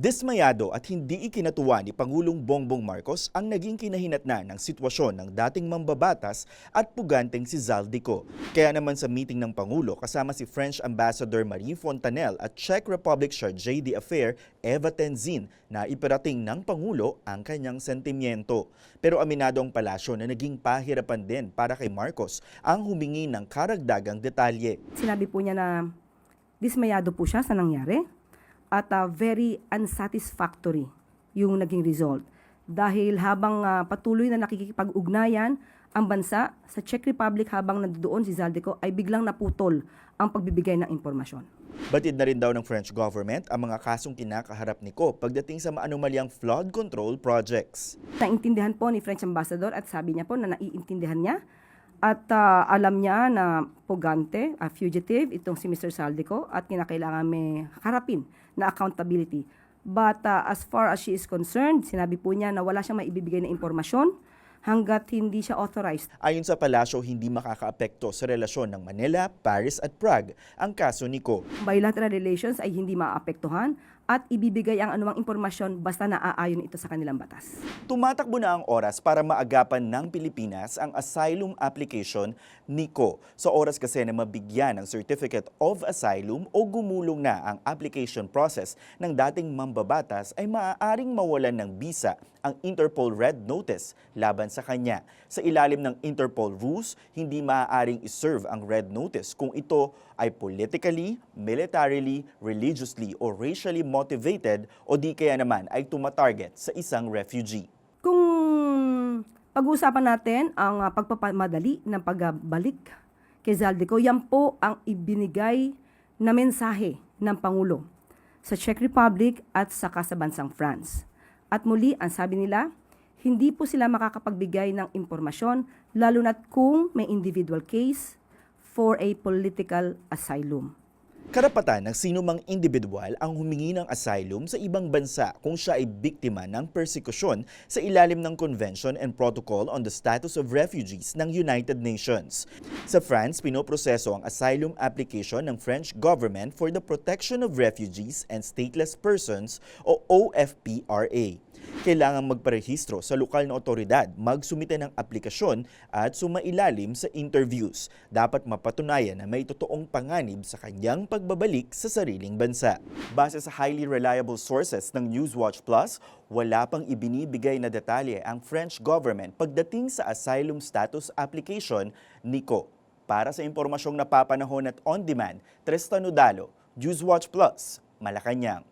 Dismayado at hindi ikinatuwa ni Pangulong Bongbong Marcos ang naging kinahinatnan ng sitwasyon ng dating mambabatas at puganteng si Zaldico. Kaya naman sa meeting ng Pangulo kasama si French Ambassador Marie Fontanelle at Czech Republic Chargé d'Affaires Eva Tenzin na iparating ng Pangulo ang kanyang sentimiento. Pero aminado ang palasyo na naging pahirapan din para kay Marcos ang humingi ng karagdagang detalye. Sinabi po niya na dismayado po siya sa nangyari at very unsatisfactory yung naging result. Dahil habang patuloy na nakikipag-ugnayan ang bansa sa Czech Republic habang nandoon si Zaldico ay biglang naputol ang pagbibigay ng impormasyon. Batid na rin daw ng French government ang mga kasong kinakaharap ni Ko pagdating sa maanumalyang flood control projects. Naintindihan po ni French Ambassador at sabi niya po na naiintindihan niya at alam niya na pugante, fugitive, itong si Mr. Zaldico at kinakailangan may harapin na accountability. But as far as she is concerned, sinabi po niya na wala siyang maibibigay na impormasyon hanggat hindi siya authorized. Ayon sa palasyo, hindi makakaapekto sa relasyon ng Manila, Paris at Prague ang kaso ni Ko. Bilateral relations ay hindi maaapektuhan at ibibigay ang anumang impormasyon basta naaayon ito sa kanilang batas. Tumatakbo na ang oras para maagapan ng Pilipinas ang asylum application ni Ko. Sa oras kasi na mabigyan ng Certificate of Asylum o gumulong na ang application process ng dating mambabatas ay maaaring mawalan ng visa ang Interpol Red Notice laban sa kanya. Sa ilalim ng Interpol rules, hindi maaaring iserve ang Red Notice kung ito ay politically, militarily, religiously o racially motivated o di kaya naman ay tumatarget sa isang refugee. Kung pag-uusapan natin ang pagpapamadali ng pagbalik kay Zaldico, yan po ang ibinigay na mensahe ng Pangulo sa Czech Republic at saka sa bansang France. At muli, ang sabi nila, hindi po sila makakapagbigay ng impormasyon lalo na't kung may individual case for a political asylum. Karapatan ng sinumang individual ang humingi ng asylum sa ibang bansa kung siya ay biktima ng persekusyon sa ilalim ng Convention and Protocol on the Status of Refugees ng United Nations. Sa France, pinoproseso ang asylum application ng French government for the protection of refugees and stateless persons o OFPRA. Kailangang magparehistro sa lokal na otoridad, magsumite ng aplikasyon at sumailalim sa interviews. Dapat mapatunayan na may totoong panganib sa kanyang pagbabalik sa sariling bansa. Base sa highly reliable sources ng Newswatch Plus, wala pang ibinibigay na detalye ang French government pagdating sa asylum status application ni Ko. Para sa impormasyong napapanahon at on-demand, Tristan Udalo, Newswatch Plus, Malacanang.